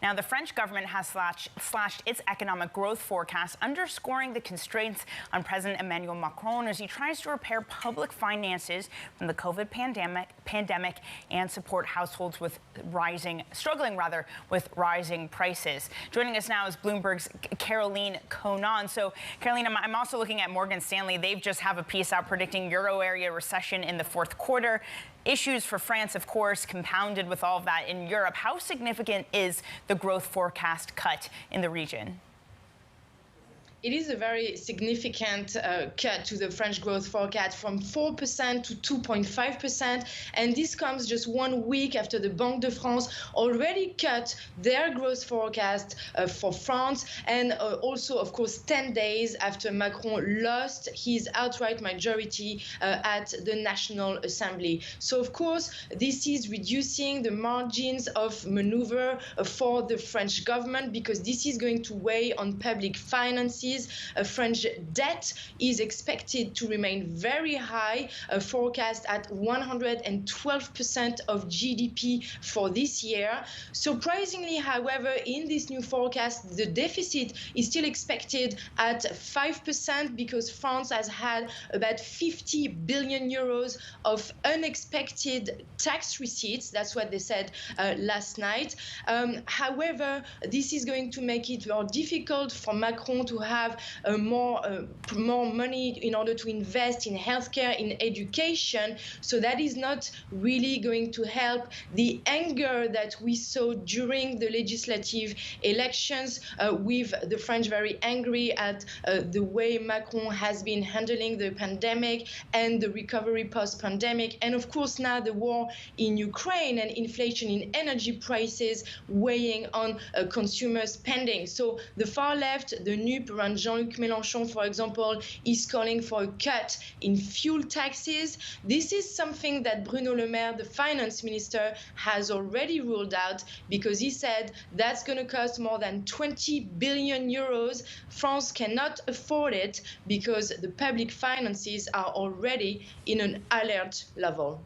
Now, the French government has slashed its economic growth forecast, underscoring the constraints on President Emmanuel Macron as he tries to repair public finances from the COVID pandemic and support households with struggling with rising prices. Joining us now is Bloomberg's Caroline Connan. So, Caroline, I'm also looking at Morgan Stanley. They've just have a piece out predicting euro area recession in the fourth quarter. Issues for France, of course, compounded with all of that in Europe. How significant is the growth forecast cut in the region? It is a very significant cut to the French growth forecast from 4% to 2.5%. And this comes just 1 week after the Banque de France already cut their growth forecast for France. And also, of course, 10 days after Macron lost his outright majority at the National Assembly. So, of course, this is reducing the margins of maneuver for the French government, because this is going to weigh on public finances. French debt is expected to remain very high, forecast at 112% of GDP for this year. Surprisingly, however, in this new forecast, the deficit is still expected at 5%, because France has had about 50 billion euros of unexpected tax receipts. That's what they said last night. However, this is going to make it more difficult for Macron to have more money in order to invest in healthcare, in education. So that is not really going to help the anger that we saw during the legislative elections, with the French very angry at the way Macron has been handling the pandemic and the recovery post-pandemic. And of course, now the war in Ukraine and inflation in energy prices weighing on consumer spending. So the far left, the NUP around Jean-Luc Mélenchon, for example, is calling for a cut in fuel taxes. This is something that Bruno Le Maire, the finance minister, has already ruled out, because he said that's going to cost more than 20 billion euros. France cannot afford it because the public finances are already in an alert level.